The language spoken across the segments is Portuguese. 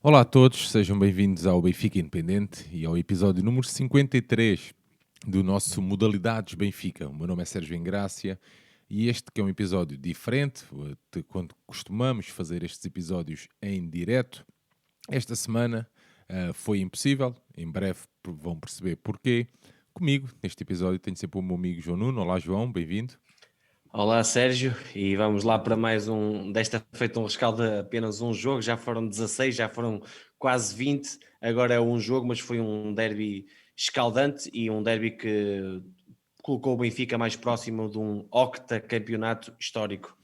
Olá a todos, sejam bem-vindos ao Benfica Independente e ao episódio número 53 do nosso Modalidades Benfica. O meu nome é Sérgio Engrácia e este que é um episódio diferente de quando costumamos fazer estes episódios em direto. Esta semana foi impossível, em breve vão perceber porquê. Comigo, neste episódio, tenho sempre o meu amigo João Nuno. Olá João, bem-vindo. Olá Sérgio, e vamos lá para mais desta feita um rescaldo de apenas um jogo, já foram 16, já foram quase 20, agora é um jogo, mas foi um derby escaldante e um derby que colocou o Benfica mais próximo de um octacampeonato histórico.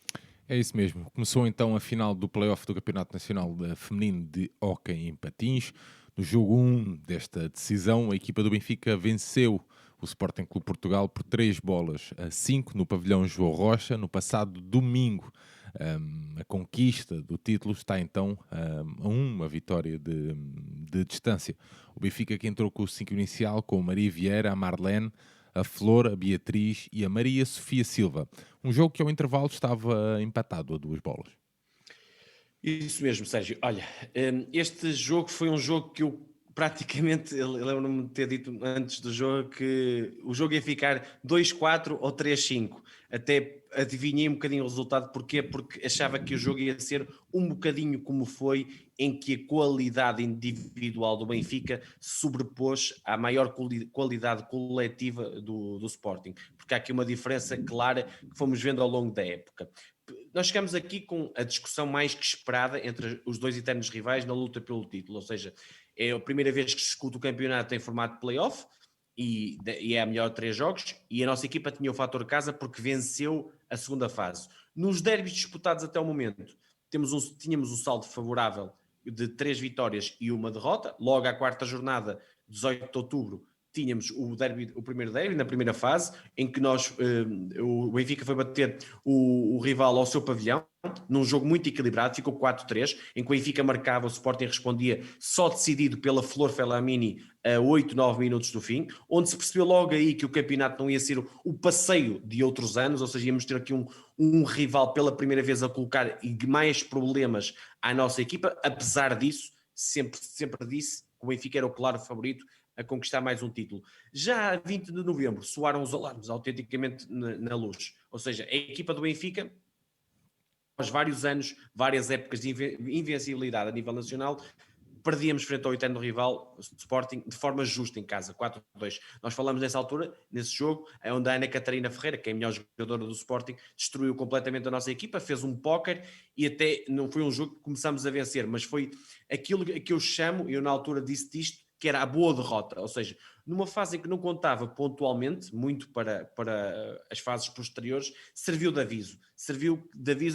É isso mesmo. Começou então a final do play-off do Campeonato Nacional Feminino de Hóquei em Patins. No jogo 1 desta decisão, a equipa do Benfica venceu o Sporting Clube Portugal por 3-5 no pavilhão João Rocha, no passado domingo. A conquista do título está então a uma vitória de distância. O Benfica que entrou com o 5 inicial com a Maria Vieira, a Marlene, a Flor, a Beatriz e a Maria Sofia Silva. Um jogo que ao intervalo estava empatado a 2 bolas. Isso mesmo, Sérgio. Olha, este jogo foi um jogo que eu praticamente, eu lembro-me de ter dito antes do jogo que o jogo ia ficar 2-4 ou 3-5. Até adivinhei um bocadinho o resultado. Porquê? Porque achava que o jogo ia ser um bocadinho como foi, em que a qualidade individual do Benfica se sobrepôs à maior qualidade coletiva do Sporting. Porque há aqui uma diferença clara que fomos vendo ao longo da época. Nós chegamos aqui com a discussão mais que esperada entre os dois eternos rivais na luta pelo título, ou seja, é a primeira vez que se discute o campeonato em formato de play-off e é a melhor de 3 jogos, e a nossa equipa tinha o fator casa porque venceu a segunda fase. Nos derbys disputados até o momento, tínhamos um saldo favorável de 3 vitórias e uma derrota. Logo à quarta jornada, 18 de outubro, tínhamos o primeiro derby, na primeira fase, em que o Benfica foi bater o rival ao seu pavilhão, num jogo muito equilibrado, ficou 4-3, em que o Benfica marcava, o Sporting respondia, só decidido pela Flor Felamini a 8, 9 minutos do fim, onde se percebeu logo aí que o campeonato não ia ser o passeio de outros anos, ou seja, íamos ter aqui um rival pela primeira vez a colocar mais problemas à nossa equipa. Apesar disso, sempre disse que o Benfica era o claro favorito a conquistar mais um título. Já a 20 de novembro soaram os alarmes autenticamente na luz, ou seja, a equipa do Benfica, após vários anos, várias épocas de invencibilidade a nível nacional, perdíamos frente ao eterno rival Sporting de forma justa em casa, 4-2. Nós falamos nessa altura, nesse jogo, onde a Ana Catarina Ferreira, que é a melhor jogadora do Sporting, destruiu completamente a nossa equipa, fez um póquer e até não foi um jogo que começamos a vencer, mas foi aquilo que eu chamo, eu na altura disse isto, que era a boa derrota, ou seja, numa fase em que não contava pontualmente, muito para as fases posteriores, serviu de aviso,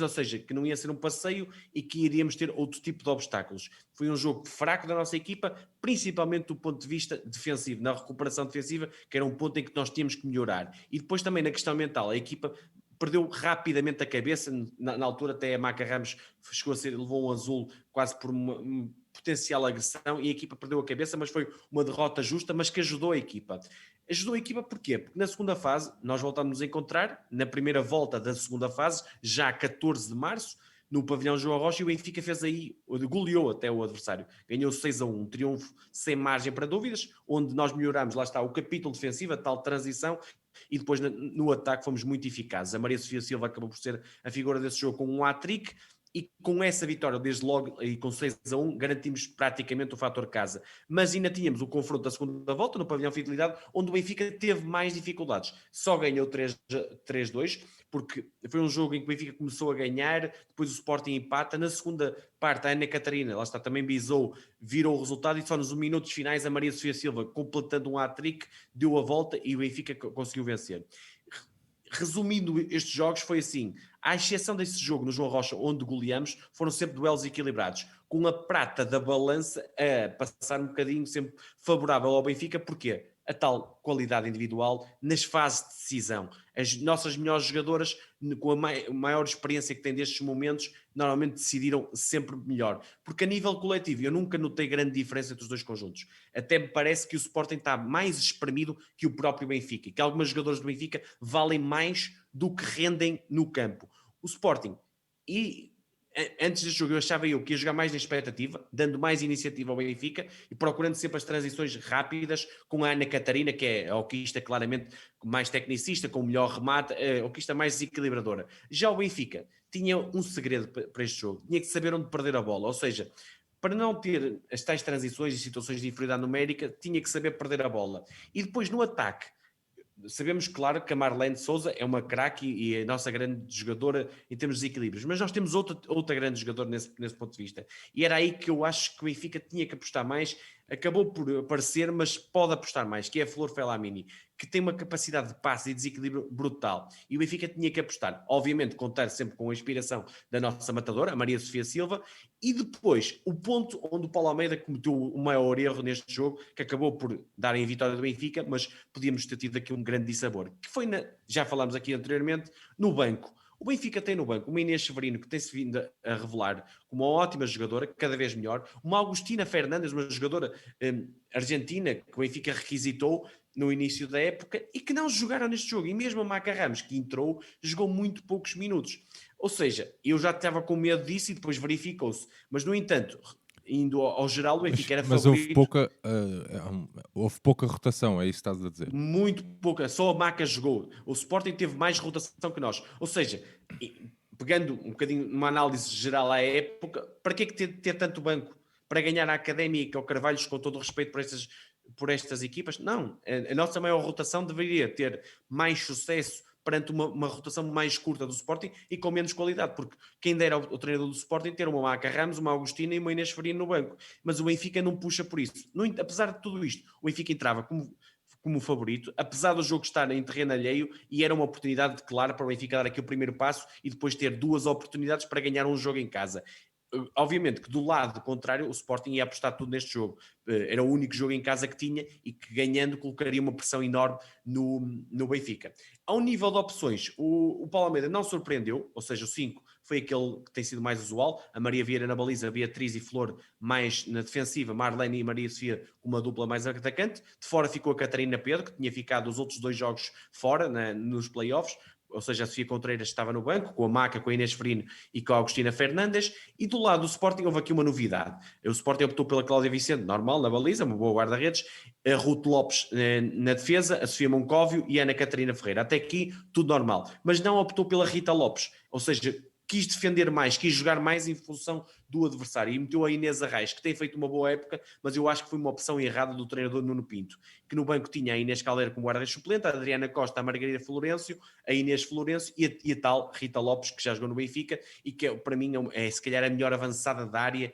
ou seja, que não ia ser um passeio e que iríamos ter outro tipo de obstáculos. Foi um jogo fraco da nossa equipa, principalmente do ponto de vista defensivo, na recuperação defensiva, que era um ponto em que nós tínhamos que melhorar. E depois também na questão mental, a equipa perdeu rapidamente a cabeça, na altura até a Maca Ramos levou um azul quase por uma potencial agressão e a equipa perdeu a cabeça, mas foi uma derrota justa, mas que ajudou a equipa. Ajudou a equipa porquê? Porque na segunda fase nós voltamos a encontrar, na primeira volta da segunda fase, já a 14 de março, no pavilhão João Rocha, e o Benfica fez aí, goleou até o adversário, ganhou 6-1, um triunfo sem margem para dúvidas, onde nós melhoramos, lá está, o capítulo defensivo, a tal transição, e depois no ataque fomos muito eficazes. A Maria Sofia Silva acabou por ser a figura desse jogo com um hat-trick, e com essa vitória, desde logo, e com 6-1, garantimos praticamente o fator casa. Mas ainda tínhamos o confronto da segunda volta, no pavilhão Fidelidade, onde o Benfica teve mais dificuldades. Só ganhou 3-2, porque foi um jogo em que o Benfica começou a ganhar, depois o Sporting empata. Na segunda parte, a Ana Catarina, lá está, também bisou, virou o resultado, e só nos minutos finais a Maria Sofia Silva, completando um hat-trick, deu a volta e o Benfica conseguiu vencer. Resumindo estes jogos, foi assim: à exceção desse jogo no João Rocha, onde goleamos, foram sempre duelos equilibrados, com a prata da balança a passar um bocadinho sempre favorável ao Benfica. Porquê? A tal qualidade individual nas fases de decisão. As nossas melhores jogadoras, com a maior experiência que têm destes momentos, normalmente decidiram sempre melhor. Porque a nível coletivo, eu nunca notei grande diferença entre os dois conjuntos. Até me parece que o Sporting está mais espremido que o próprio Benfica, e que algumas jogadoras do Benfica valem mais do que rendem no campo. O Sporting, e antes deste jogo eu achava que ia jogar mais na expectativa, dando mais iniciativa ao Benfica e procurando sempre as transições rápidas com a Ana Catarina, que é a hoquista claramente mais tecnicista, com o melhor remate, a hoquista mais desequilibradora. Já o Benfica tinha um segredo para este jogo, tinha que saber onde perder a bola, ou seja, para não ter as tais transições e situações de inferioridade numérica, tinha que saber perder a bola. E depois no ataque, sabemos, claro, que a Marlene Souza é uma craque e a nossa grande jogadora em termos de equilíbrios, mas nós temos outra grande jogadora nesse ponto de vista. E era aí que eu acho que o Benfica tinha que apostar mais, acabou por aparecer, mas pode apostar mais, que é a Flor Felamini, que tem uma capacidade de passe e desequilíbrio brutal. E o Benfica tinha que apostar, obviamente, contar sempre com a inspiração da nossa matadora, a Maria Sofia Silva, e depois o ponto onde o Paulo Almeida cometeu o maior erro neste jogo, que acabou por dar em vitória do Benfica, mas podíamos ter tido aqui um grande dissabor, que foi, já falámos aqui anteriormente, no banco. O Benfica tem no banco uma Inês Severino que tem-se vindo a revelar como uma ótima jogadora, cada vez melhor, uma Agustina Fernandes, uma jogadora argentina que o Benfica requisitou no início da época e que não jogaram neste jogo. E mesmo a Maca Ramos, que entrou, jogou muito poucos minutos. Ou seja, eu já estava com medo disso e depois verificou-se. Mas, no entanto, indo ao geral, o Benfica era Mas favorito. houve pouca rotação, é isso que estás a dizer? Muito pouca, só a Maca jogou. O Sporting teve mais rotação que nós. Ou seja, pegando um bocadinho uma análise geral à época, para que é que ter tanto banco? Para ganhar a Académica ou Carvalhos, com todo o respeito por estas equipas? Não. A nossa maior rotação deveria ter mais sucesso perante uma rotação mais curta do Sporting e com menos qualidade, porque quem dera ao treinador do Sporting ter uma Maca Ramos, uma Augustina e uma Inês Ferino no banco, mas o Benfica não puxa por isso. Apesar de tudo isto, o Benfica entrava como favorito, apesar do jogo estar em terreno alheio, e era uma oportunidade clara para o Benfica dar aqui o primeiro passo e depois ter duas oportunidades para ganhar um jogo em casa. Obviamente que do lado contrário o Sporting ia apostar tudo neste jogo, era o único jogo em casa que tinha e que ganhando colocaria uma pressão enorme no Benfica. Ao nível de opções, o Paulo Almeida não surpreendeu, ou seja, o 5 foi aquele que tem sido mais usual, a Maria Vieira na baliza, a Beatriz e Flor mais na defensiva, Marlene e Maria Sofia com uma dupla mais atacante, de fora ficou a Catarina Pedro, que tinha ficado os outros dois jogos fora, nos playoffs, ou seja, a Sofia Contreiras estava no banco, com a Maca, com a Inês Ferino e com a Agostina Fernandes, e do lado do Sporting houve aqui uma novidade. O Sporting optou pela Cláudia Vicente, normal, na baliza, uma boa guarda-redes, a Ruth Lopes na defesa, a Sofia Moncóvio e a Ana Catarina Ferreira. Até aqui, tudo normal. Mas não optou pela Rita Lopes, ou seja, quis defender mais, quis jogar mais em função do adversário e meteu a Inês Arraes, que tem feito uma boa época, mas eu acho que foi uma opção errada do treinador Nuno Pinto, que no banco tinha a Inês Caldeira como guarda suplente, a Adriana Costa, a Margarida Florencio, a Inês Florencio e a tal Rita Lopes, que já jogou no Benfica e que para mim é se calhar a melhor avançada da área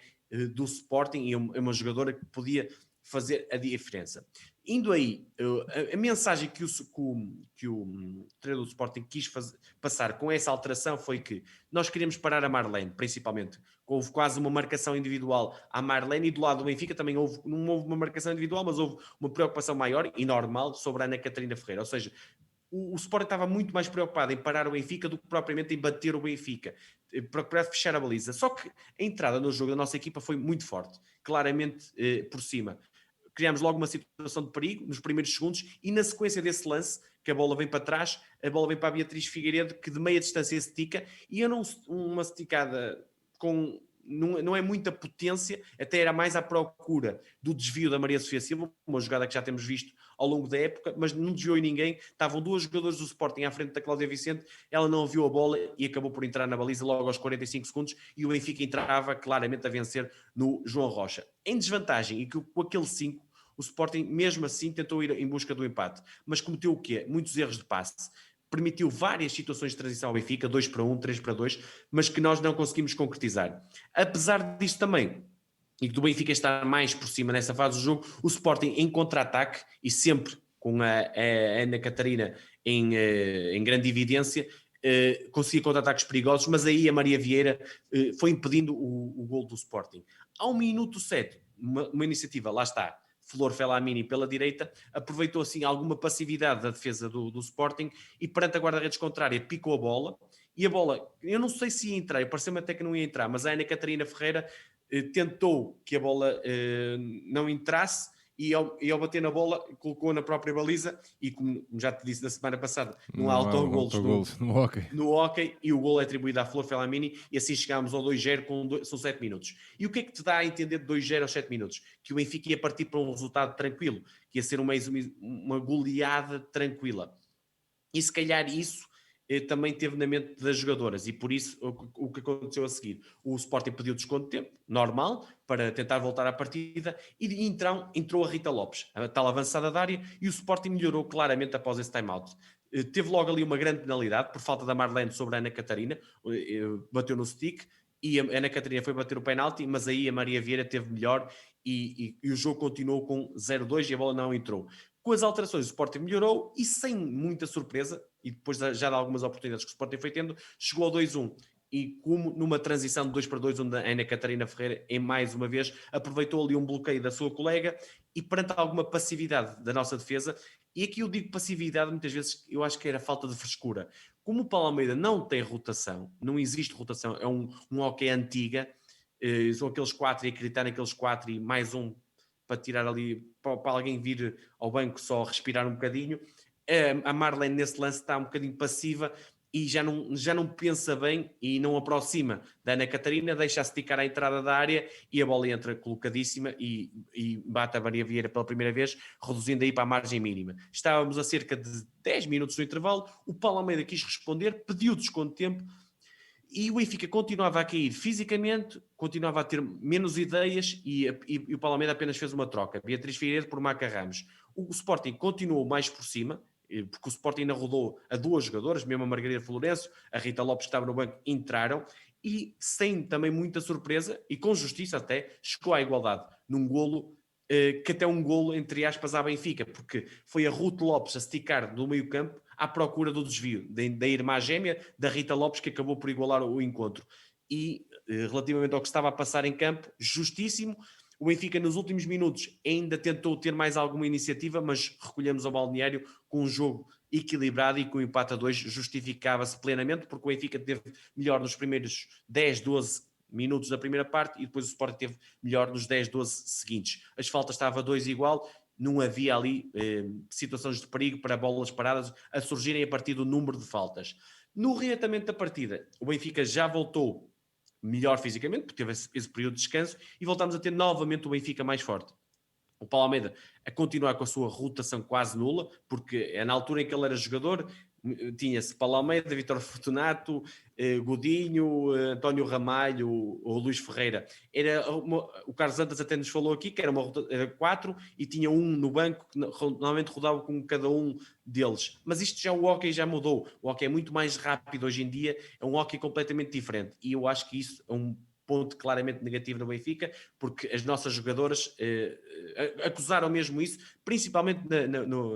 do Sporting e é uma jogadora que podia fazer a diferença. Indo aí, a mensagem que o treinador do Sporting quis passar com essa alteração foi que nós queríamos parar a Marlene, principalmente. Houve quase uma marcação individual à Marlene e do lado do Benfica também não houve uma marcação individual, mas houve uma preocupação maior e normal sobre a Ana Catarina Ferreira. Ou seja, o Sporting estava muito mais preocupado em parar o Benfica do que propriamente em bater o Benfica, procurar fechar a baliza. Só que a entrada no jogo da nossa equipa foi muito forte, claramente por cima. Criámos logo uma situação de perigo nos primeiros segundos e na sequência desse lance, que a bola vem para trás, a bola vem para a Beatriz Figueiredo, que de meia distância estica, e eu não, uma esticada com... Não é muita potência, até era mais à procura do desvio da Maria Sofia Silva, uma jogada que já temos visto ao longo da época, mas não desviou em ninguém, estavam duas jogadoras do Sporting à frente da Cláudia Vicente, ela não viu a bola e acabou por entrar na baliza logo aos 45 segundos e o Benfica entrava claramente a vencer no João Rocha. Em desvantagem, e que com aquele 5 o Sporting mesmo assim tentou ir em busca do empate, mas cometeu o quê? Muitos erros de passe, permitiu várias situações de transição ao Benfica, 2-1, 3-2, mas que nós não conseguimos concretizar. Apesar disto também, e do Benfica estar mais por cima nessa fase do jogo, o Sporting em contra-ataque, e sempre com a Ana Catarina em grande evidência, conseguia contra-ataques perigosos, mas aí a Maria Vieira foi impedindo o gol do Sporting. Ao minuto 7, uma iniciativa, lá está, Flor Felamini pela direita, aproveitou assim alguma passividade da defesa do Sporting e perante a guarda-redes contrária picou a bola, e a bola, eu não sei se ia entrar, pareceu-me até que não ia entrar, mas a Ana Catarina Ferreira tentou que a bola não entrasse e ao bater na bola, colocou na própria baliza, e como já te disse na semana passada, não há Não há autogolos autogolos no hockey. no hóquei, e o gol é atribuído à Flor Felamini, e assim chegámos ao 2-0 são 7 minutos. E o que é que te dá a entender de 2-0 aos 7 minutos? Que o Benfica ia partir para um resultado tranquilo, que ia ser uma goleada tranquila. E se calhar isso também teve na mente das jogadoras, e por isso o que aconteceu a seguir? O Sporting pediu desconto de tempo, normal, para tentar voltar à partida, e então entrou a Rita Lopes, a tal avançada da área, e o Sporting melhorou claramente após esse time-out. Teve logo ali uma grande penalidade por falta da Marlene sobre a Ana Catarina, bateu no stick, e a Ana Catarina foi bater o penalti, mas aí a Maria Vieira teve melhor, e o jogo continuou com 0-2 e a bola não entrou. Com as alterações, o Sporting melhorou e, sem muita surpresa, e depois já de algumas oportunidades que o Sporting foi tendo, chegou ao 2-1. E como numa transição de 2-2, onde a Ana Catarina Ferreira, em mais uma vez, aproveitou ali um bloqueio da sua colega, e perante alguma passividade da nossa defesa, e aqui eu digo passividade, muitas vezes eu acho que era falta de frescura. Como o Paulo Almeida não tem rotação, não existe rotação, é um hockey antiga, são aqueles 4 e acreditar naqueles 4 e mais um para tirar ali, para alguém vir ao banco só respirar um bocadinho. A Marlene nesse lance está um bocadinho passiva e já não pensa bem e não aproxima da Ana Catarina, deixa-se esticar à entrada da área e a bola entra colocadíssima e bate a Maria Vieira pela primeira vez, reduzindo aí para a margem mínima. Estávamos a cerca de 10 minutos do intervalo, o Paulo Almeida quis responder, pediu desconto de tempo, e o Benfica continuava a cair fisicamente, continuava a ter menos ideias, e o Paulo Almeida apenas fez uma troca, Beatriz Figueiredo por Maca Ramos. O Sporting continuou mais por cima, porque o Sporting ainda rodou a 2 jogadoras, mesmo a Margarida Florencio, a Rita Lopes que estava no banco, entraram, e sem também muita surpresa, e com justiça até, chegou à igualdade, num golo, que até um golo, entre aspas, à Benfica, porque foi a Ruth Lopes a esticar do meio campo, à procura do desvio da irmã gêmea da Rita Lopes, que acabou por igualar o encontro. E relativamente ao que estava a passar em campo, justíssimo. O Benfica nos últimos minutos ainda tentou ter mais alguma iniciativa, mas recolhemos ao balneário com um jogo equilibrado, e com o empate a 2 justificava-se plenamente, porque o Benfica teve melhor nos primeiros 10, 12 minutos da primeira parte, e depois o Sporting teve melhor nos 10, 12 seguintes. As faltas estavam a 2 igual, não havia ali situações de perigo para bolas paradas a surgirem a partir do número de faltas. No reatamento da partida, o Benfica já voltou melhor fisicamente, porque teve esse período de descanso, e voltámos a ter novamente o Benfica mais forte. O Paulo Almeida a continuar com a sua rotação quase nula, porque na altura em que ele era jogador, tinha-se Paulo Almeida, Vítor Fortunato, Godinho, António Ramalho, o Luís Ferreira. O Carlos Antas até nos falou aqui que era 4 e tinha um no banco que normalmente rodava com cada um deles. Mas isto já, o hockey já mudou. O hockey é muito mais rápido hoje em dia, é um hockey completamente diferente. E eu acho que isso é um ponto claramente negativo no Benfica, porque as nossas jogadoras acusaram mesmo isso, principalmente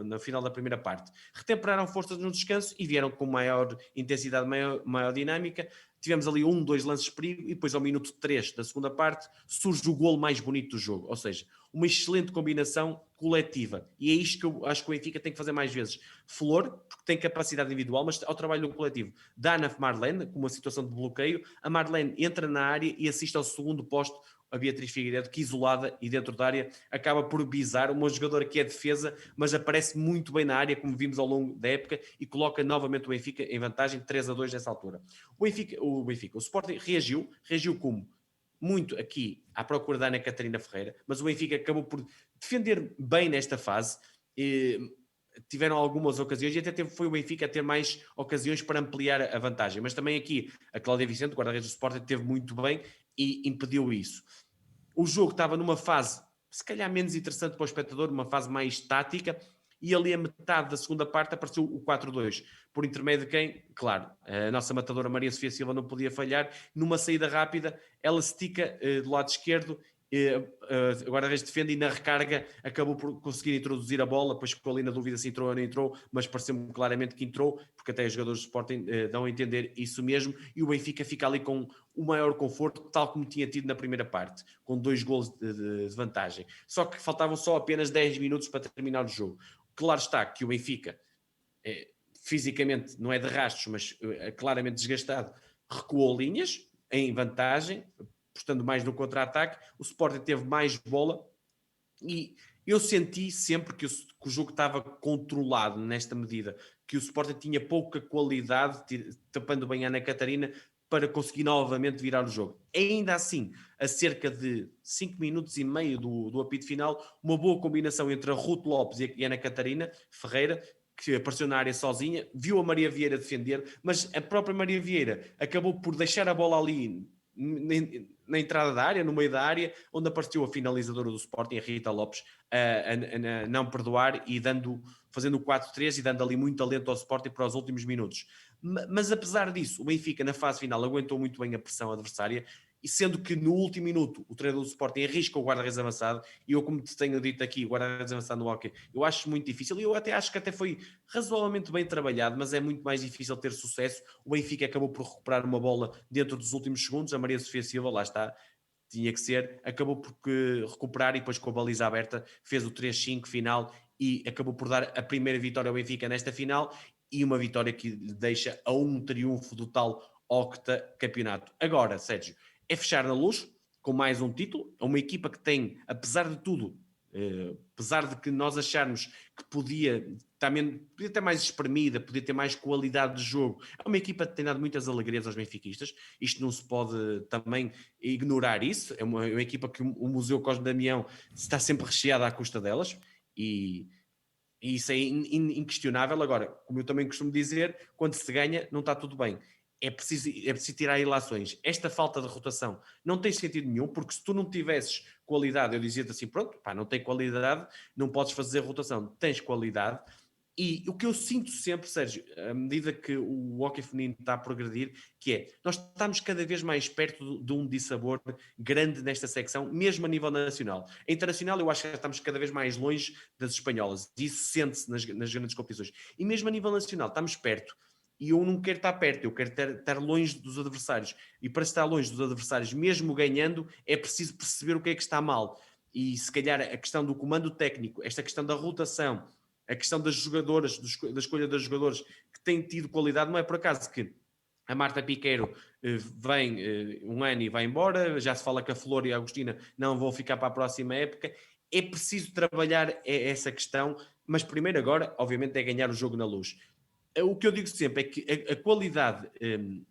na final da primeira parte. Retemperaram forças no descanso e vieram com maior intensidade, maior dinâmica. Tivemos ali 2 lances de perigo, e depois ao minuto 3 da segunda parte surge o golo mais bonito do jogo, ou seja, uma excelente combinação coletiva, e é isto que eu acho que o Benfica tem que fazer mais vezes. Flor, porque tem capacidade individual, mas ao trabalho do coletivo. Dá na Marlene, com uma situação de bloqueio, a Marlene entra na área e assiste ao segundo posto a Beatriz Figueiredo, que isolada e dentro da área acaba por bisar uma jogadora que é defesa, mas aparece muito bem na área, como vimos ao longo da época, e coloca novamente o Benfica em vantagem 3-2 nessa altura. O Sporting reagiu como? Muito aqui à procura da Ana Catarina Ferreira, mas o Benfica acabou por defender bem nesta fase. Tiveram algumas ocasiões, e até foi o Benfica a ter mais ocasiões para ampliar a vantagem, mas também aqui a Cláudia Vicente, guarda-redes do Sporting, teve muito bem e impediu isso. O jogo estava numa fase se calhar menos interessante para o espectador, uma fase mais tática, e ali a metade da segunda parte apareceu o 4-2, por intermédio de quem? Claro, a nossa matadora Maria Sofia Silva não podia falhar, numa saída rápida, ela estica do lado esquerdo, agora a vez defende, e na recarga acabou por conseguir introduzir a bola, depois ficou ali na dúvida se entrou ou não entrou, mas pareceu-me claramente que entrou, porque até os jogadores do Sporting dão a entender isso mesmo, e o Benfica fica ali com o maior conforto, tal como tinha tido na primeira parte, com 2 golos de vantagem. Só que faltavam só apenas 10 minutos para terminar o jogo. Claro está que o Benfica, fisicamente não é de rastros, mas claramente desgastado, recuou linhas em vantagem, portanto mais no contra-ataque. O Sporting teve mais bola, E eu senti sempre que o jogo estava controlado nesta medida, que o Sporting tinha pouca qualidade, tapando bem a Ana Catarina, para conseguir novamente virar o jogo. Ainda assim, a cerca de 5 minutos e meio do apito final, uma boa combinação entre a Ruth Lopes e a Ana Catarina Ferreira, que apareceu na área sozinha, viu a Maria Vieira defender, mas a própria Maria Vieira acabou por deixar a bola ali na entrada da área, no meio da área, onde apareceu a finalizadora do Sporting, a Rita Lopes, a não perdoar e fazendo o 4-3 e dando ali muito talento ao Sporting para os últimos minutos. Mas apesar disso, o Benfica na fase final aguentou muito bem a pressão adversária, e sendo que no último minuto o treinador do Sporting arrisca o guarda-redes avançado, e eu, como te tenho dito aqui, o guarda-redes avançado no hockey, eu acho muito difícil, e eu até acho que até foi razoavelmente bem trabalhado, mas é muito mais difícil ter sucesso. O Benfica acabou por recuperar uma bola dentro dos últimos segundos, a Maria Sofia Silva, lá está, tinha que ser, acabou por recuperar, e depois com a baliza aberta fez o 3-5 final e acabou por dar a primeira vitória ao Benfica nesta final, e uma vitória que lhe deixa a um triunfo do tal octacampeonato. Agora, Sérgio, é fechar na Luz com mais um título. É uma equipa que tem, apesar de tudo, apesar de que nós acharmos que podia ter mais espremida, podia ter mais qualidade de jogo, é uma equipa que tem dado muitas alegrias aos benfiquistas. Isto não se pode também ignorar isso. É uma equipa que o Museu Cosme Damião está sempre recheado à custa delas, e isso é inquestionável. Agora, como eu também costumo dizer, quando se ganha não está tudo bem. É preciso tirar ilações. Esta falta de rotação não tem sentido nenhum, porque se tu não tivesses qualidade, eu dizia-te assim, pronto, pá, não tem qualidade, não podes fazer rotação. Tens qualidade. E o que eu sinto sempre, Sérgio, à medida que o hockey feminino está a progredir, que é, nós estamos cada vez mais perto de um dissabor grande nesta secção, mesmo a nível nacional. A internacional, eu acho que estamos cada vez mais longe das espanholas, e isso sente-se nas grandes competições. E mesmo a nível nacional, estamos perto. E eu não quero estar perto, eu quero estar longe dos adversários. E para estar longe dos adversários, mesmo ganhando, é preciso perceber o que é que está mal. E se calhar a questão do comando técnico, esta questão da rotação, a questão das jogadoras, da escolha das jogadoras que têm tido qualidade, não é por acaso que a Marta Piqueiro vem um ano e vai embora, já se fala que a Flor e a Agostina não vão ficar para a próxima época. É preciso trabalhar essa questão, mas primeiro agora, obviamente, é ganhar o jogo na Luz. O que eu digo sempre é que a qualidade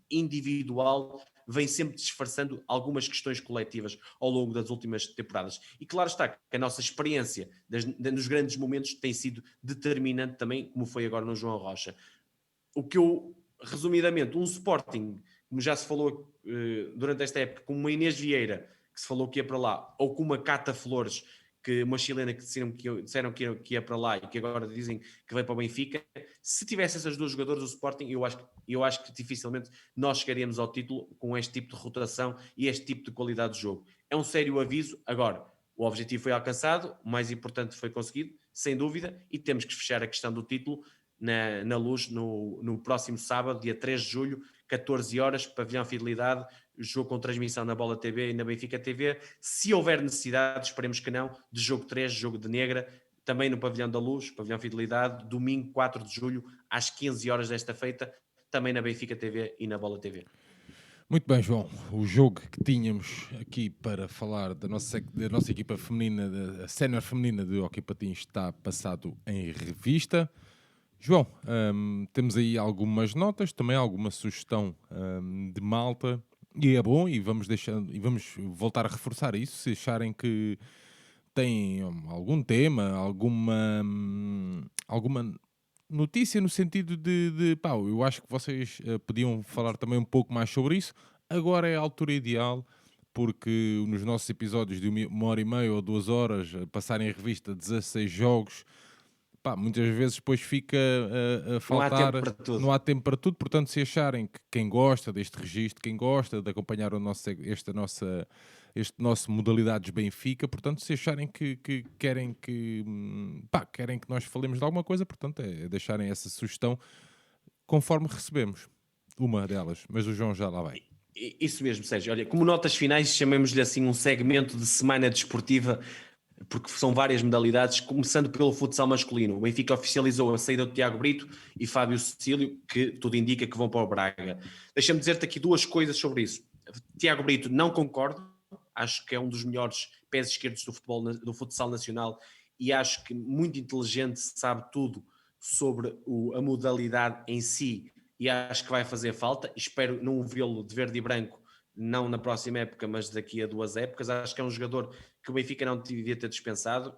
individual vem sempre disfarçando algumas questões coletivas ao longo das últimas temporadas. E claro está que a nossa experiência nos grandes momentos tem sido determinante também, como foi agora no João Rocha. O que eu, resumidamente, um Sporting, como já se falou durante esta época, com uma Inês Vieira, que se falou que ia para lá, ou com uma Cata Flores, que uma chilena que disseram que ia para lá e que agora dizem que vai para o Benfica. Se tivesse essas duas jogadoras do Sporting, eu acho que dificilmente nós chegaríamos ao título com este tipo de rotação e este tipo de qualidade de jogo. É um sério aviso. Agora, o objetivo foi alcançado, o mais importante foi conseguido, sem dúvida, e temos que fechar a questão do título na Luz no próximo sábado, dia 3 de julho, 14 horas, Pavilhão Fidelidade, jogo com transmissão na Bola TV e na Benfica TV. Se houver necessidade, esperemos que não, de jogo 3, jogo de negra, também no Pavilhão da Luz, Pavilhão Fidelidade, domingo 4 de julho, às 15 horas desta feita, também na Benfica TV e na Bola TV. Muito bem, João. O jogo que tínhamos aqui para falar da nossa equipa feminina, da sénior feminina de Hockey Patins, está passado em revista. João, temos aí algumas notas, também alguma sugestão de malta, e é bom, e vamos voltar a reforçar isso, se acharem que têm algum tema, alguma notícia no sentido de pá, eu acho que vocês podiam falar também um pouco mais sobre isso. Agora é a altura ideal, porque nos nossos episódios de 1h30 ou 2 horas, passarem em revista 16 jogos, pá, muitas vezes depois fica a faltar, Não há tempo para tudo. não há tempo para tudo. Portanto, se acharem que quem gosta deste registro, quem gosta de acompanhar este nosso Modalidades Benfica, portanto, se acharem que querem que nós falemos de alguma coisa, portanto, é deixarem essa sugestão conforme recebemos uma delas, mas o João já lá vai. Isso mesmo, Sérgio. Olha, como notas finais, chamemos-lhe assim um segmento de semana desportiva, porque são várias modalidades, começando pelo futsal masculino. O Benfica oficializou a saída do Tiago Brito e Fábio Cecílio, que tudo indica que vão para o Braga. Deixa-me dizer-te aqui duas coisas sobre isso. Tiago Brito, não concordo. acho que é um dos melhores pés esquerdos do futsal nacional e acho que muito inteligente, sabe tudo sobre a modalidade em si e acho que vai fazer falta. Espero não vê-lo de verde e branco, não na próxima época, mas daqui a 2 épocas. Acho que é um jogador que o Benfica não devia ter dispensado.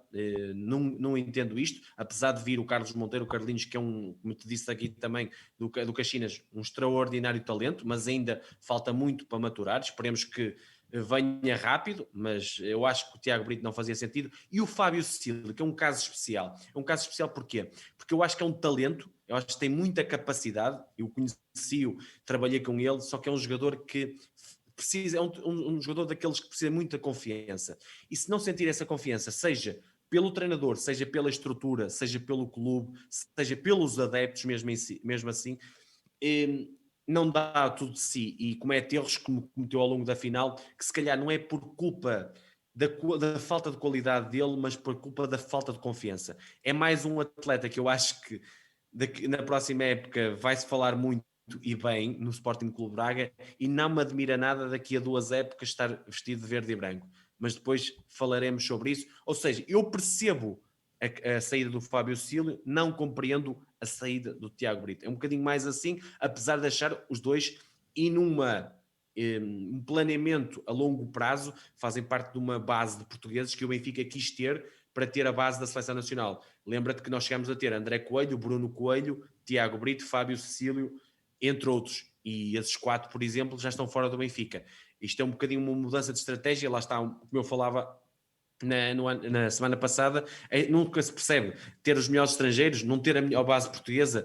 Não entendo isto, apesar de vir o Carlos Monteiro, o Carlinhos, que é como te disse aqui também, do Caxinas, um extraordinário talento, mas ainda falta muito para maturar. Esperemos que venha rápido, mas eu acho que o Tiago Brito não fazia sentido. E o Fábio Cecílio, que é um caso especial. É um caso especial porquê? Porque eu acho que é um talento, eu acho que tem muita capacidade, eu conheci-o, trabalhei com ele, só que é um jogador que precisa, é um jogador daqueles que precisa de muita confiança. E se não sentir essa confiança, seja pelo treinador, seja pela estrutura, seja pelo clube, seja pelos adeptos mesmo assim, não dá tudo de si e comete erros como cometeu ao longo da final, que se calhar não é por culpa da falta de qualidade dele, mas por culpa da falta de confiança. É mais um atleta que eu acho que na próxima época vai-se falar muito e bem no Sporting Clube Braga e não me admira nada daqui a 2 épocas estar vestido de verde e branco. Mas depois falaremos sobre isso. Ou seja, eu percebo a saída do Fábio Cílio, não compreendo a saída do Tiago Brito. É um bocadinho mais assim, apesar de achar os dois e um planeamento a longo prazo, fazem parte de uma base de portugueses que o Benfica quis ter para ter a base da seleção nacional. Lembra-te que nós chegamos a ter André Coelho, Bruno Coelho, Tiago Brito, Fábio Cecílio, entre outros. E esses 4, por exemplo, já estão fora do Benfica. Isto é um bocadinho uma mudança de estratégia, lá está, como eu falava na semana passada, nunca se percebe ter os melhores estrangeiros, não ter a melhor base portuguesa.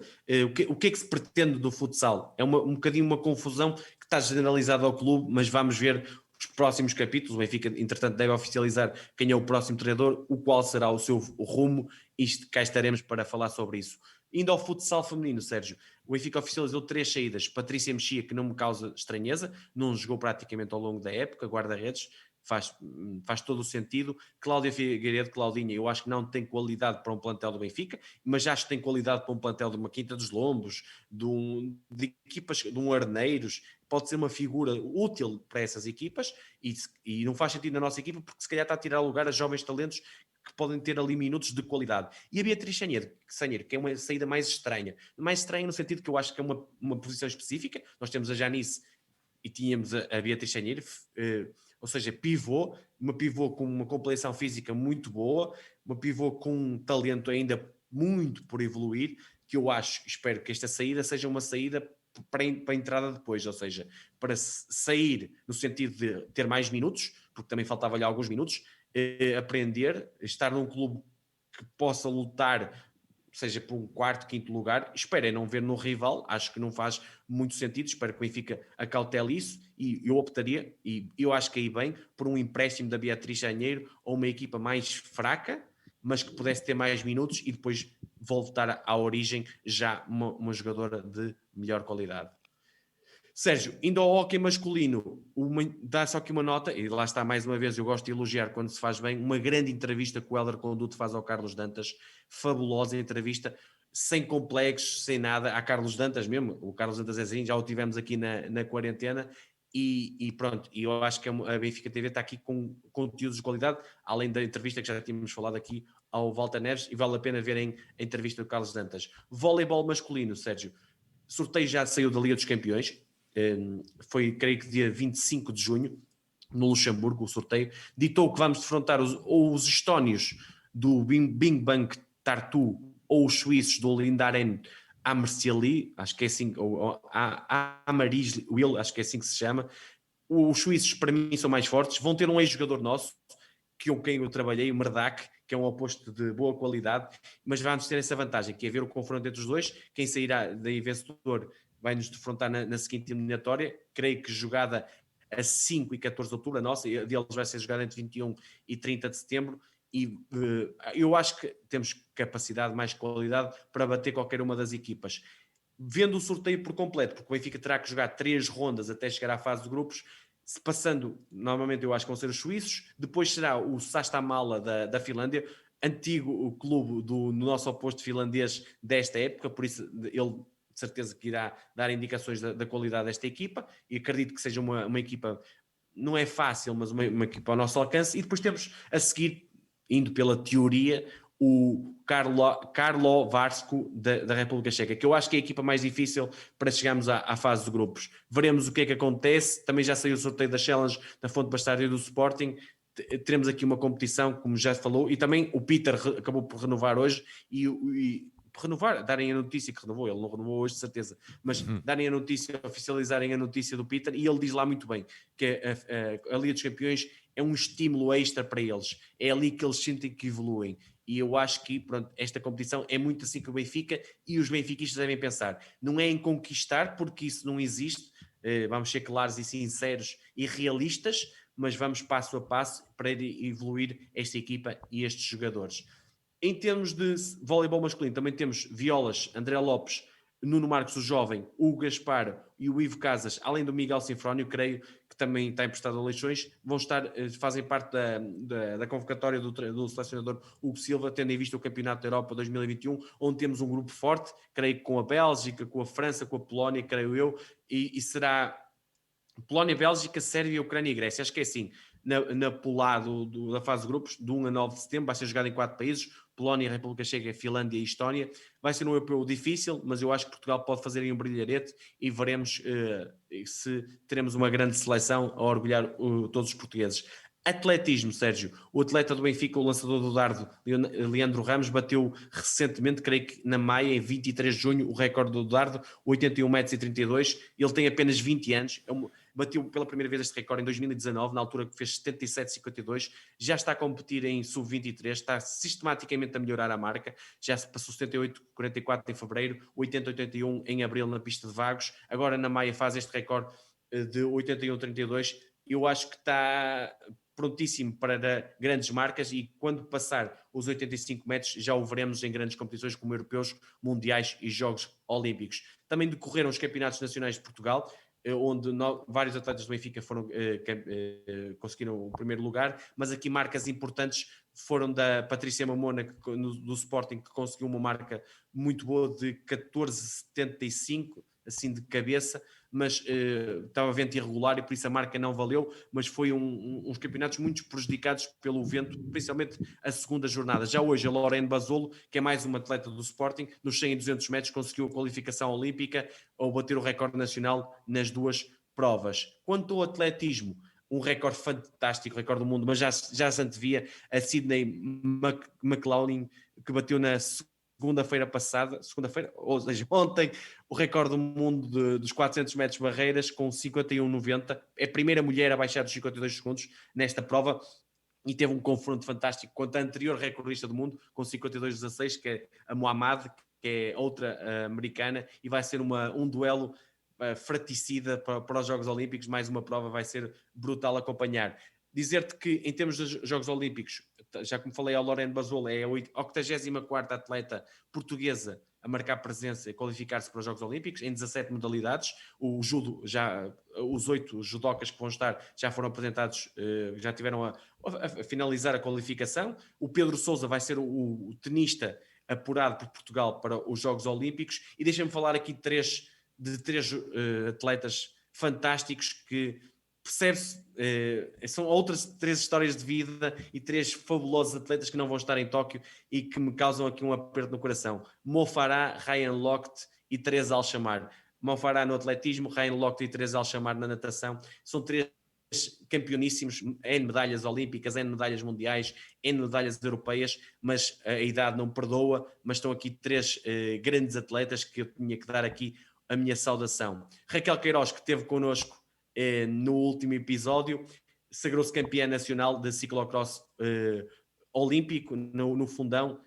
O que é que se pretende do futsal? É um bocadinho uma confusão que está generalizada ao clube, mas vamos ver os próximos capítulos. O Benfica, entretanto, deve oficializar quem é o próximo treinador, o qual será o seu rumo, e cá estaremos para falar sobre isso. Indo ao futsal feminino, Sérgio, o Benfica oficializou 3 saídas. Patrícia Mexia, que não me causa estranheza, não jogou praticamente ao longo da época, guarda-redes, faz todo o sentido. Cláudia Figueiredo, Claudinha, eu acho que não tem qualidade para um plantel do Benfica, mas acho que tem qualidade para um plantel de uma Quinta dos Lombos, de equipas, de um Arneiros, pode ser uma figura útil para essas equipas e não faz sentido na nossa equipa porque se calhar está a tirar lugar a jovens talentos que podem ter ali minutos de qualidade. E a Beatriz Sanheiro, que é uma saída mais estranha no sentido que eu acho que é uma posição específica. Nós temos a Janice e tínhamos a Beatriz Sanheiro, ou seja, uma pivô com uma compreensão física muito boa, uma pivô com um talento ainda muito por evoluir, que eu espero que esta saída seja uma saída para a entrada depois, ou seja, para sair no sentido de ter mais minutos, porque também faltava-lhe alguns minutos, aprender, estar num clube que possa lutar, seja por um quarto, quinto lugar. Esperem não ver no rival, acho que não faz muito sentido, espero que o Benfica acautele isso e eu optaria, e eu acho que aí bem, por um empréstimo da Beatriz Janeiro ou uma equipa mais fraca, mas que pudesse ter mais minutos e depois voltar à origem já uma jogadora de melhor qualidade. Sérgio, indo ao hóquei masculino, dá só aqui uma nota, e lá está mais uma vez, eu gosto de elogiar quando se faz bem, uma grande entrevista que o Hélder Conduto faz ao Carlos Dantas, fabulosa entrevista, sem complexos, sem nada, a Carlos Dantas mesmo, o Carlos Dantas é assim, já o tivemos aqui na quarentena, e pronto, e eu acho que a Benfica TV está aqui com conteúdos de qualidade, além da entrevista que já tínhamos falado aqui ao Walter Neves, e vale a pena verem a entrevista do Carlos Dantas. Voleibol masculino, Sérgio, sorteio já saiu da Liga dos Campeões, foi, creio que dia 25 de junho, no Luxemburgo, o sorteio, ditou que vamos defrontar os estónios do Bing Bang Tartu ou os suíços do Lindaren Amerciali, acho que é assim, ou Amaris Will, acho que é assim que se chama. Os suíços, para mim, são mais fortes, vão ter um ex-jogador nosso, com quem eu trabalhei, o Merdak, que é um oposto de boa qualidade, mas vamos ter essa vantagem, que é ver o confronto entre os dois, quem sairá daí vencedor vai-nos defrontar na seguinte eliminatória, creio que jogada a 5 e 14 de outubro, a nossa, e deles vai ser jogada entre 21 e 30 de setembro, e eu acho que temos capacidade, mais qualidade, para bater qualquer uma das equipas. Vendo o sorteio por completo, porque o Benfica terá que jogar 3 rondas até chegar à fase de grupos, se passando, normalmente eu acho que vão ser os suíços, depois será o Sastamala da Finlândia, antigo clube do nosso oposto finlandês desta época, por isso ele de certeza que irá dar indicações da qualidade desta equipa, e acredito que seja uma equipa não é fácil, mas uma equipa ao nosso alcance. E depois temos a seguir, indo pela teoria, o Karlo Varsko da República Checa, que eu acho que é a equipa mais difícil para chegarmos à fase de grupos. Veremos o que é que acontece. Também já saiu o sorteio da Challenge da Fonte Bastário e do Sporting. Teremos aqui uma competição, como já falou, e também o Peter acabou por renovar hoje e por renovar, darem a notícia que renovou, ele não renovou hoje de certeza, mas darem a notícia, oficializarem a notícia do Peter, e ele diz lá muito bem que a Liga dos Campeões é um estímulo extra para eles, é ali que eles sentem que evoluem, e eu acho que pronto, esta competição é muito assim que o Benfica e os benfiquistas devem pensar, não é em conquistar, porque isso não existe, vamos ser claros e sinceros e realistas, mas vamos passo a passo para evoluir esta equipa e estes jogadores. Em termos de voleibol masculino, também temos Violas, André Lopes, Nuno Marcos, o jovem, o Gaspar e o Ivo Casas, além do Miguel Sinfrónio, creio que também está emprestado a Leixões, vão estar, fazem parte da convocatória do selecionador Hugo Silva, tendo em vista o Campeonato da Europa 2021, onde temos um grupo forte, creio que com a Bélgica, com a França, com a Polónia, creio eu, e será Polónia, Bélgica, Sérvia, Ucrânia e Grécia. Acho que é assim, na polar da fase de grupos, de 1 a 9 de setembro, vai ser jogado em 4 países, Polónia, República Checa, Finlândia e Estónia. Vai ser um europeu difícil, mas eu acho que Portugal pode fazer aí um brilharete e veremos se teremos uma grande seleção a orgulhar todos os portugueses. Atletismo, Sérgio. O atleta do Benfica, o lançador do dardo, Leandro Ramos, bateu recentemente, creio que na Maia, em 23 de junho, o recorde do dardo, 81,32 m. Ele tem apenas 20 anos. Bateu pela primeira vez este recorde em 2019, na altura que fez 77,52. Já está a competir em sub-23, está sistematicamente a melhorar a marca. Já se passou 78,44 em fevereiro, 80,81 em abril na pista de Vagos. Agora na Maia faz este recorde de 81,32. Eu acho que está prontíssimo para grandes marcas e quando passar os 85 metros já o veremos em grandes competições como europeus, mundiais e Jogos Olímpicos. Também decorreram os campeonatos nacionais de Portugal, onde vários atletas do Benfica conseguiram o primeiro lugar, mas aqui marcas importantes foram da Patrícia Mamona do Sporting, que conseguiu uma marca muito boa de 14,75, assim de cabeça, mas estava vento irregular e por isso a marca não valeu, mas foi uns campeonatos muito prejudicados pelo vento, principalmente a segunda jornada. Já hoje a Lorena Basolo, que é mais uma atleta do Sporting, nos 100 e 200 metros conseguiu a qualificação olímpica ao bater o recorde nacional nas duas provas. Quanto ao atletismo, um recorde fantástico, recorde do mundo, mas já se antevia a Sydney McLaughlin, que bateu na segunda-feira, ou seja, ontem, o recorde do mundo dos 400 metros barreiras com 51,90. É a primeira mulher a baixar dos 52 segundos nesta prova e teve um confronto fantástico contra a anterior recordista do mundo com 52,16, que é a Mohamed, que é outra americana, e vai ser um duelo fraticida para os Jogos Olímpicos. Mais uma prova, vai ser brutal acompanhar. Dizer-te que em termos dos Jogos Olímpicos, já como falei, a Lorena Basolo é a 84ª atleta portuguesa a marcar presença e qualificar-se para os Jogos Olímpicos em 17 modalidades. O judo, os 8 judocas que vão estar já foram apresentados, já tiveram a finalizar a qualificação. O Pedro Sousa vai ser o tenista apurado por Portugal para os Jogos Olímpicos. E deixa-me falar aqui de três atletas fantásticos que percebe-se, são outras 3 histórias de vida e 3 fabulosos atletas que não vão estar em Tóquio e que me causam aqui um aperto no coração. Mo Farah, Ryan Lochte e Teresa Alchamar. Mo Farah no atletismo, Ryan Lochte e Teresa Alchamar na natação. São 3 campeoníssimos, N medalhas olímpicas, N medalhas mundiais, N medalhas europeias, mas a idade não perdoa, mas estão aqui 3 grandes atletas que eu tinha que dar aqui a minha saudação. Raquel Queiroz, que esteve connosco no último episódio, sagrou-se campeã nacional de ciclocross olímpico no Fundão,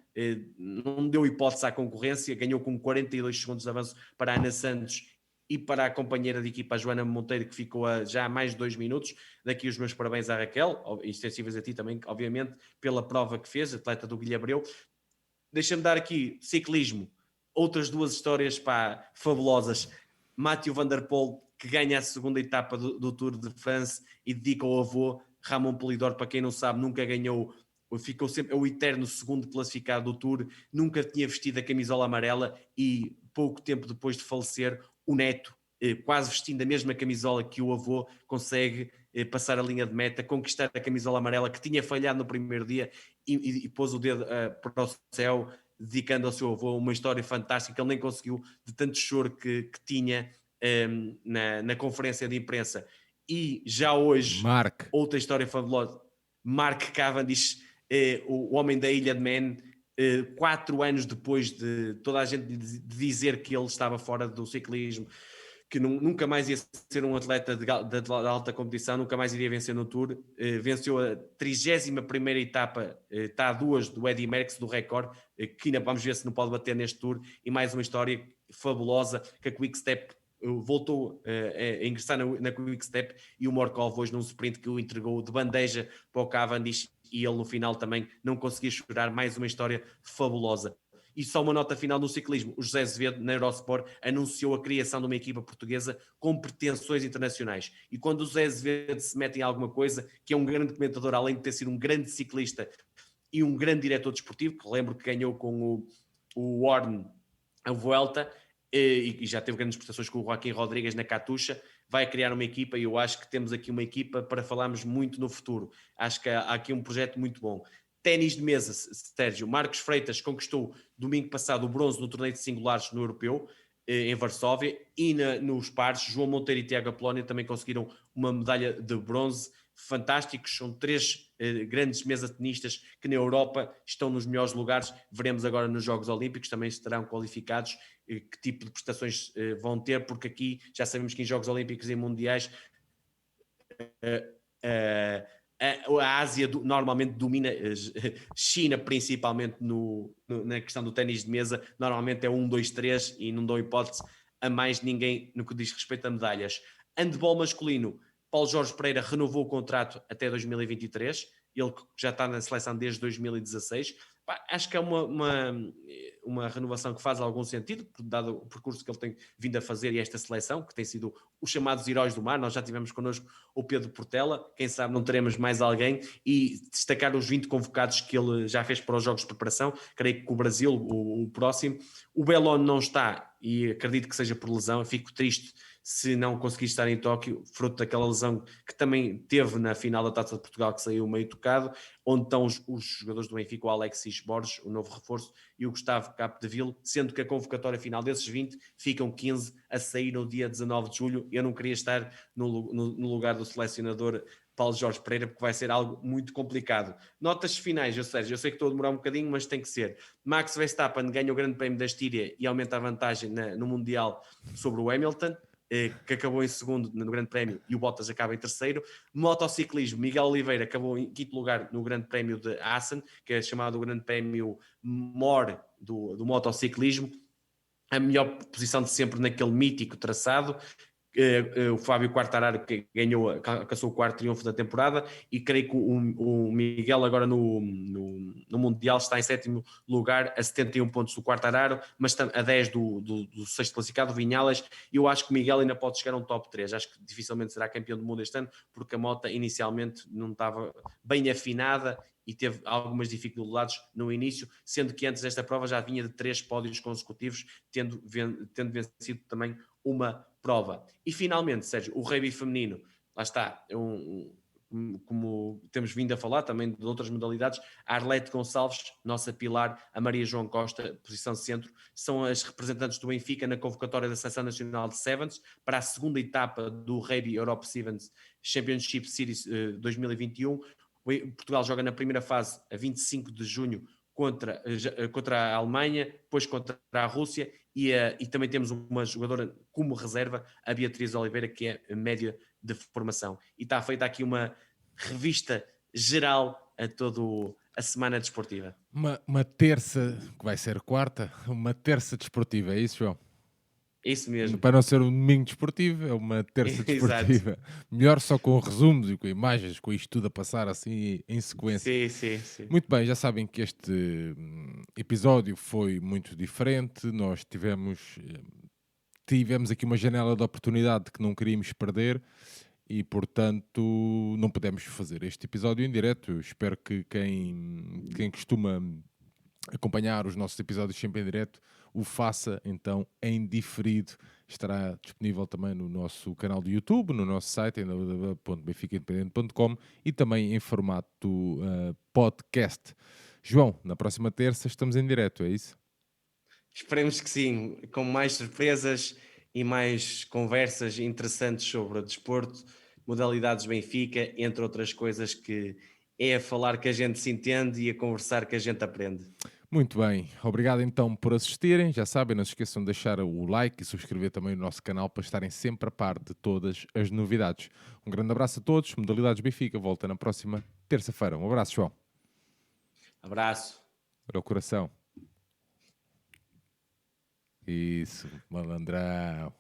não deu hipótese à concorrência, ganhou com 42 segundos de avanço para a Ana Santos e para a companheira de equipa, a Joana Monteiro, que ficou já a mais de 2 minutos. Daqui os meus parabéns à Raquel, extensivas a ti também, obviamente, pela prova que fez, atleta do Guilherme Abreu. Deixa-me dar aqui ciclismo, outras 2 histórias fabulosas. Mathieu Van Der Poel, que ganha a segunda etapa do Tour de France e dedica ao avô. Ramon Polidor, para quem não sabe, nunca ganhou, ficou sempre o eterno segundo classificado do Tour, nunca tinha vestido a camisola amarela e pouco tempo depois de falecer, o neto, quase vestindo a mesma camisola que o avô, consegue passar a linha de meta, conquistar a camisola amarela que tinha falhado no primeiro dia e pôs o dedo para o céu, dedicando ao seu avô uma história fantástica. Ele nem conseguiu, de tanto choro que tinha na conferência de imprensa. E já hoje, Mark. outra história fabulosa, Mark Cavendish, o homem da Ilha de Man, 4 anos depois de toda a gente dizer que ele estava fora do ciclismo, que nunca mais ia ser um atleta de alta competição, nunca mais iria vencer no Tour, venceu a 31ª etapa, está a 2 do Eddy Merckx, do recorde, que ainda vamos ver se não pode bater neste Tour, e mais uma história fabulosa, que a Quick Step voltou a ingressar na Quick Step, e o Morkov hoje num sprint que o entregou de bandeja para o Cavendish, e ele no final também não conseguia chorar. Mais uma história fabulosa. E só uma nota final no ciclismo: o José Azevedo, na Eurosport, anunciou a criação de uma equipa portuguesa com pretensões internacionais. E quando o José Azevedo se mete em alguma coisa, que é um grande comentador, além de ter sido um grande ciclista e um grande diretor desportivo, que lembro que ganhou com o Warren a Vuelta, e já teve grandes prestações com o Joaquim Rodrigues na Katusha, vai criar uma equipa, e eu acho que temos aqui uma equipa para falarmos muito no futuro. Acho que há aqui um projeto muito bom. Ténis de mesa, Sérgio. Marcos Freitas conquistou domingo passado o bronze no torneio de singulares no Europeu, em Varsóvia, e nos pares, João Monteiro e Tiago Apolónio também conseguiram uma medalha de bronze. Fantásticos, são 3 grandes mesa-tenistas que na Europa estão nos melhores lugares. Veremos agora nos Jogos Olímpicos, também estarão qualificados, que tipo de prestações vão ter, porque aqui já sabemos que em Jogos Olímpicos e Mundiais a Ásia normalmente domina, China principalmente na questão do ténis de mesa, normalmente é 1, 2, 3 e não dão hipótese a mais ninguém no que diz respeito a medalhas. Handball masculino, Paulo Jorge Pereira renovou o contrato até 2023, ele já está na seleção desde 2016. Acho que é uma renovação que faz algum sentido, dado o percurso que ele tem vindo a fazer, e esta seleção, que tem sido os chamados heróis do mar. Nós já tivemos connosco o Pedro Portela, quem sabe não teremos mais alguém, e destacar os 20 convocados que ele já fez para os jogos de preparação. Creio que o Brasil, o próximo. O Belon não está, e acredito que seja por lesão. Eu fico triste se não conseguir estar em Tóquio, fruto daquela lesão que também teve na final da Taça de Portugal, que saiu meio tocado, onde estão os jogadores do Benfica, o Alexis Borges, o novo reforço, e o Gustavo Capdeville, sendo que a convocatória final desses 20 ficam 15 a sair no dia 19 de julho. Eu não queria estar no lugar do selecionador Paulo Jorge Pereira, porque vai ser algo muito complicado. Notas finais, eu sei que estou a demorar um bocadinho, mas tem que ser. Max Verstappen ganha o Grande Prémio da Estíria e aumenta a vantagem no Mundial sobre o Hamilton, que acabou em segundo no Grande Prémio, e o Bottas acaba em terceiro. Motociclismo, Miguel Oliveira acabou em quinto lugar no Grande Prémio de Assen, que é chamado o Grande Prémio MOR do motociclismo, a melhor posição de sempre naquele mítico traçado. O Fábio Quartararo, que alcançou o quarto triunfo da temporada, e creio que o Miguel agora no Mundial está em 7º lugar, a 71 pontos do Quartararo, mas a 10 do sexto classificado, Vinhales. E eu acho que o Miguel ainda pode chegar a um top 3, acho que dificilmente será campeão do mundo este ano, porque a moto inicialmente não estava bem afinada e teve algumas dificuldades no início, sendo que antes desta prova já vinha de 3 pódios consecutivos, tendo vencido também uma prova. E finalmente, Sérgio, o rugby feminino, lá está, como temos vindo a falar também de outras modalidades, a Arlete Gonçalves, nossa pilar, a Maria João Costa, posição centro, são as representantes do Benfica na convocatória da Seleção Nacional de Sevens para a segunda etapa do Rugby Europe Sevens Championship Series 2021. Portugal joga na primeira fase, a 25 de junho, contra a Alemanha, depois contra a Rússia, e também temos uma jogadora como reserva, a Beatriz Oliveira, que é média de formação. E está feita aqui uma revista geral a toda a semana desportiva. Uma terça, que vai ser quarta, uma terça desportiva, é isso, João? Isso mesmo. Para não ser um domingo desportivo, é uma terça desportiva. Melhor só com resumos e com imagens, com isto tudo a passar assim em sequência. Sim. Muito bem, já sabem que este episódio foi muito diferente. Nós tivemos aqui uma janela de oportunidade que não queríamos perder e, portanto, não pudemos fazer este episódio em direto. Eu espero que quem costuma acompanhar os nossos episódios sempre em direto, o faça então em diferido. Estará disponível também no nosso canal do YouTube, no nosso site, em www.benficaindependente.com e também em formato podcast. João, na próxima terça estamos em direto, é isso? Esperemos que sim, com mais surpresas e mais conversas interessantes sobre o desporto, modalidades Benfica, entre outras coisas, que é a falar que a gente se entende e a conversar que a gente aprende. Muito bem, obrigado então por assistirem. Já sabem, não se esqueçam de deixar o like e subscrever também o nosso canal para estarem sempre a par de todas as novidades. Um grande abraço a todos. Modalidades Benfica volta na próxima terça-feira. Um abraço, João. Abraço. Para o coração. Isso, malandrão.